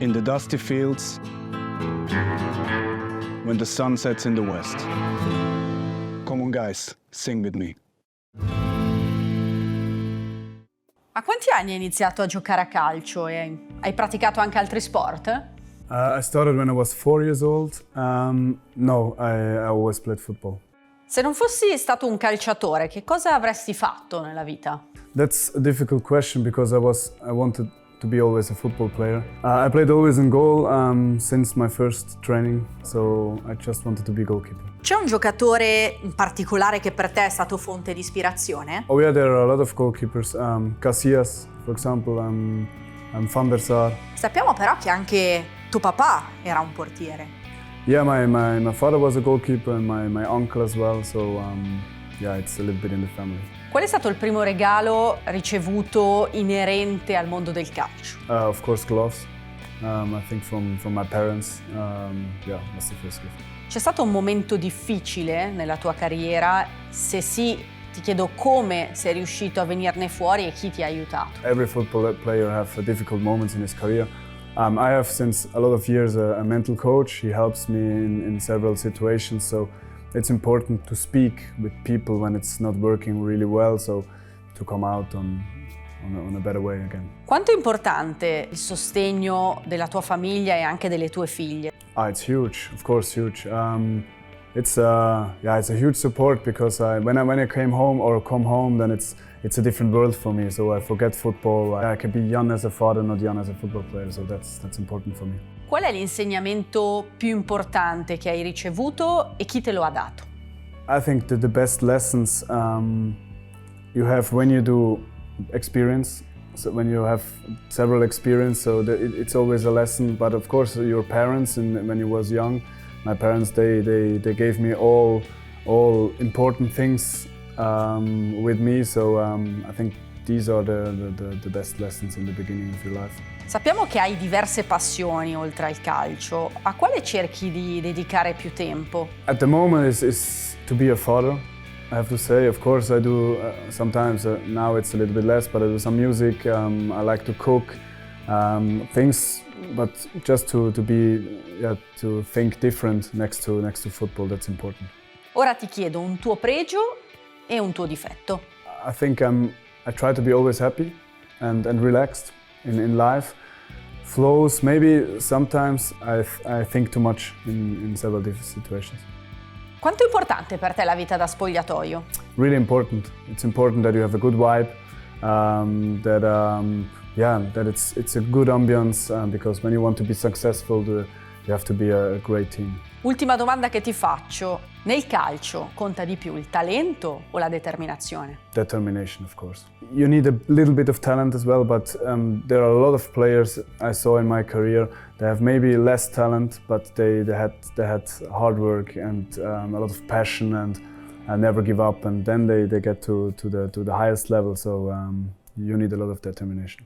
in the dusty fields, when the sun sets in the west. Come on guys, sing with me. A quanti anni hai iniziato a giocare a calcio e hai praticato anche altri sport? I started when I was 4 years old. No, I always played football. Se non fossi stato un calciatore, che cosa avresti fatto nella vita? That's a difficult question because I wanted to be always a football player. I played always in goal since my first training, so I just wanted to be a goalkeeper. C'è un giocatore in particolare che per te è stato fonte di ispirazione? Oh yeah, there are a lot of goalkeepers. Casillas, for example, Van der Sar. Sappiamo però che anche tuo papà era un portiere. Yeah, my father was a goalkeeper and my uncle as well, so yeah, it's a little bit in the family. Qual è stato il primo regalo ricevuto inerente al mondo del calcio? Of course, gloves. I think from my parents. Yeah, that's the first gift. C'è stato un momento difficile nella tua carriera? Se sì, ti chiedo come sei riuscito a venirne fuori e chi ti ha aiutato. Every football player has difficult moments in his career. I have since a lot of years a mental coach. He helps me in several situations, so it's important to speak with people when it's not working really well, so to come out on a better way again. Quanto è importante il sostegno della tua famiglia e anche delle tue figlie? It's huge, of course, huge. It's a huge support because when I come home, then it's a different world for me. So I forget football. I can be young as a father, not young as a football player. So that's important for me. Qual è l'insegnamento più importante che hai ricevuto e chi te lo ha dato? I think that the best lessons you have when you do experience. So when you have several experience, so it's always a lesson. But of course, your parents, when you was young, my parents they gave me all important things with me. So I think these are the best lessons in the beginning of your life. Sappiamo che hai diverse passioni oltre al calcio. A quale cerchi di dedicare più tempo? At the moment is to be a father. I have to say, of course, I do sometimes. Now it's a little bit less, but I do some music. I like to cook things, but just to think different next to football. That's important. Ora ti chiedo un tuo pregio e un tuo difetto. I think I try to be always happy and relaxed in life. Flows. Maybe sometimes I think too much in several different situations. Quanto è importante per te la vita da spogliatoio? Really important. It's important that you have a good vibe, that it's a good ambience, because when you want to be successful, you have to be a great team. Ultima domanda che ti faccio. Nel calcio conta di più il talento o la determinazione? Determination, of course. You need a little bit of talent as well, but there are a lot of players I saw in my career. They have maybe less talent, but they had hard work and a lot of passion and never give up, and then they get to the highest level. So you need a lot of determination.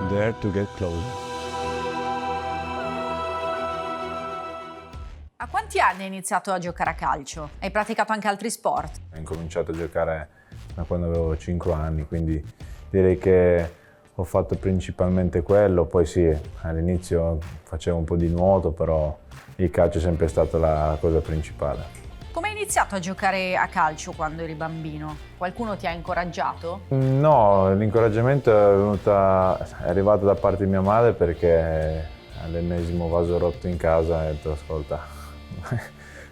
Dare to get closer. A quanti anni hai iniziato a giocare a calcio? Hai praticato anche altri sport? Ho incominciato a giocare da quando avevo 5 anni, quindi direi che ho fatto principalmente quello. Poi sì, all'inizio facevo un po' di nuoto, però il calcio è sempre stata la cosa principale. Come hai iniziato a giocare a calcio quando eri bambino? Qualcuno ti ha incoraggiato? No, l'incoraggiamento è arrivato da parte di mia madre, perché all'ennesimo vaso rotto in casa ha detto: ascolta,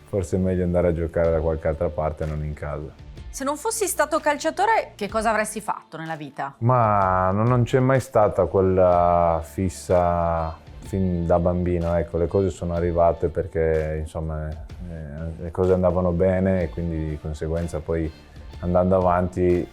forse è meglio andare a giocare da qualche altra parte e non in casa. Se non fossi stato calciatore, che cosa avresti fatto nella vita? Ma non c'è mai stata quella fissa fin da bambino, ecco, le cose sono arrivate perché insomma le cose andavano bene e quindi di conseguenza poi andando avanti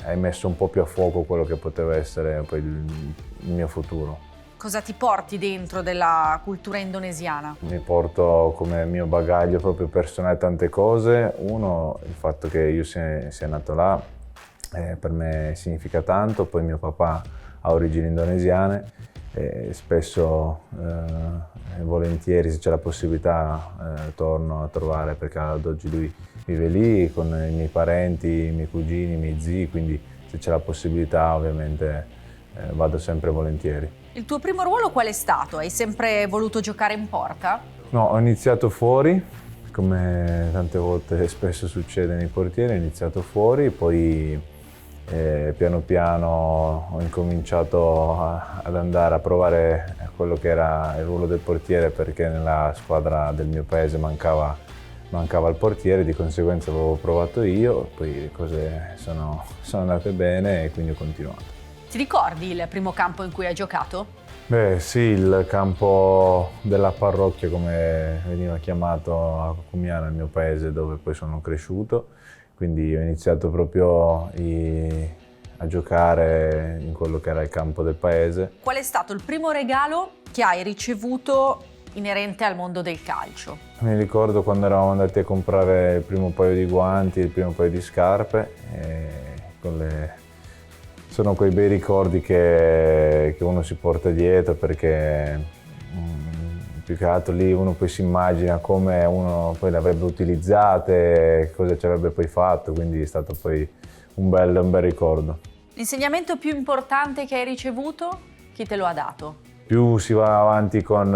hai messo un po' più a fuoco quello che poteva essere poi il mio futuro. Cosa ti porti dentro della cultura indonesiana? Mi porto come mio bagaglio proprio personale tante cose. Uno, il fatto che io sia nato là, per me significa tanto. Poi mio papà ha origini indonesiane e spesso e volentieri, se c'è la possibilità, torno a trovare, perché ad oggi lui vive lì con i miei parenti, i miei cugini, i miei zii, quindi se c'è la possibilità ovviamente vado sempre volentieri. Il tuo primo ruolo qual è stato? Hai sempre voluto giocare in porta? No, ho iniziato fuori, come tante volte spesso succede nei portieri, ho iniziato fuori, poi piano piano ho incominciato ad andare a provare quello che era il ruolo del portiere, perché nella squadra del mio paese mancava il portiere, di conseguenza avevo provato io, poi le cose sono andate bene e quindi ho continuato. Ti ricordi il primo campo in cui hai giocato? Beh sì, il campo della parrocchia, come veniva chiamato a Cumiano, il mio paese dove poi sono cresciuto, quindi ho iniziato proprio a giocare in quello che era il campo del paese. Qual è stato il primo regalo che hai ricevuto inerente al mondo del calcio? Mi ricordo quando eravamo andati a comprare il primo paio di guanti, il primo paio di scarpe, sono quei bei ricordi che uno si porta dietro, perché più che altro lì uno poi si immagina come uno poi le avrebbe utilizzate, cosa ci avrebbe poi fatto, quindi è stato poi un bel ricordo. L'insegnamento più importante che hai ricevuto, chi te lo ha dato? Più si va avanti con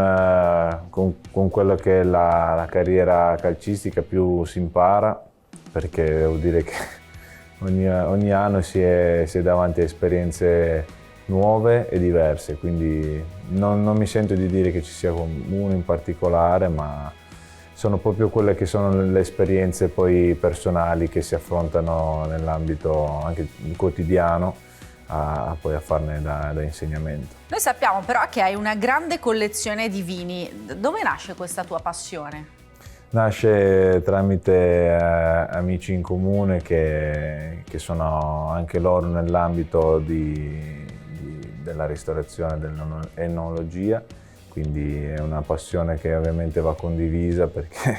quello che è la carriera calcistica, più si impara, perché devo dire che ogni anno si è davanti a esperienze nuove e diverse, quindi non mi sento di dire che ci sia uno in particolare, ma sono proprio quelle che sono le esperienze poi personali che si affrontano nell'ambito anche quotidiano poi a farne da insegnamento. Noi sappiamo però che hai una grande collezione di vini. Dove nasce questa tua passione? Nasce tramite amici in comune che sono anche loro nell'ambito della ristorazione, dell'enologia, quindi è una passione che ovviamente va condivisa, perché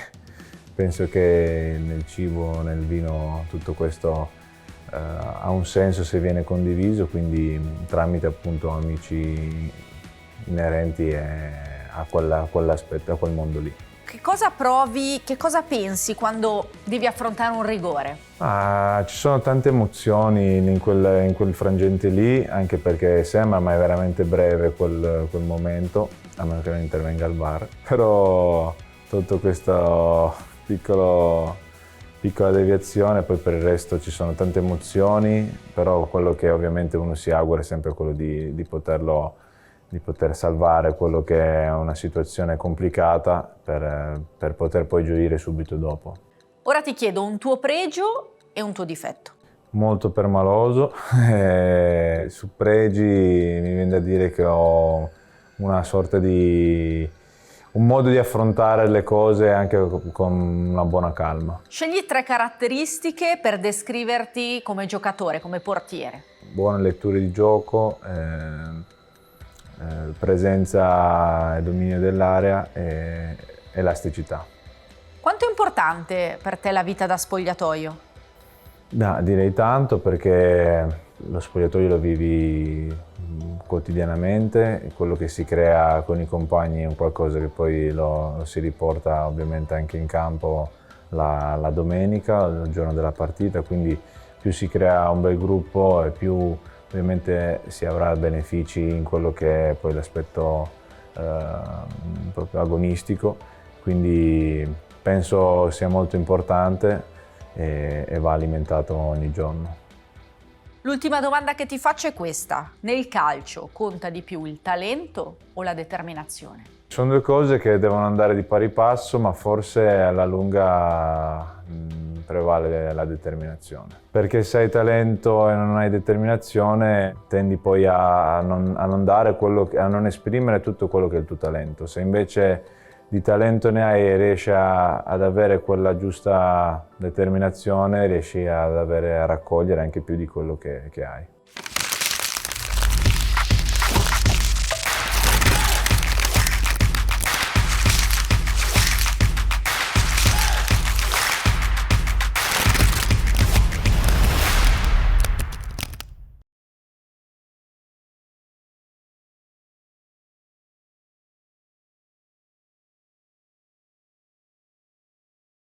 penso che nel cibo, nel vino, tutto questo ha un senso se viene condiviso, quindi tramite appunto amici inerenti a quell'aspetto, a quel mondo lì. Che cosa provi, che cosa pensi quando devi affrontare un rigore? Ci sono tante emozioni in quel frangente lì, anche perché sembra, ma è veramente breve quel momento, a meno che non intervenga il VAR. Però tutto questo piccola deviazione, poi per il resto ci sono tante emozioni, però quello che ovviamente uno si augura è sempre quello di poter salvare quello che è una situazione complicata per poter poi gioire subito dopo. Ora ti chiedo un tuo pregio e un tuo difetto. Molto permaloso, su pregi mi viene da dire che ho una sorta un modo di affrontare le cose anche con una buona calma. Scegli 3 caratteristiche per descriverti come giocatore, come portiere. Buone letture di gioco, presenza e dominio dell'area e elasticità. Quanto è importante per te la vita da spogliatoio? Direi tanto, perché lo spogliatoio lo vivi quotidianamente, e quello che si crea con i compagni è un qualcosa che poi lo si riporta ovviamente anche in campo la domenica, il giorno della partita, quindi più si crea un bel gruppo e più ovviamente si avrà benefici in quello che è poi l'aspetto proprio agonistico, quindi penso sia molto importante e va alimentato ogni giorno. L'ultima domanda che ti faccio è questa. Nel calcio conta di più il talento o la determinazione? Sono due cose che devono andare di pari passo, ma forse alla lunga prevale la determinazione. Perché se hai talento e non hai determinazione, tendi poi a non dare a non esprimere tutto quello che è il tuo talento. Se invece di talento ne hai e riesci ad avere quella giusta determinazione, riesci a raccogliere anche più di quello che hai.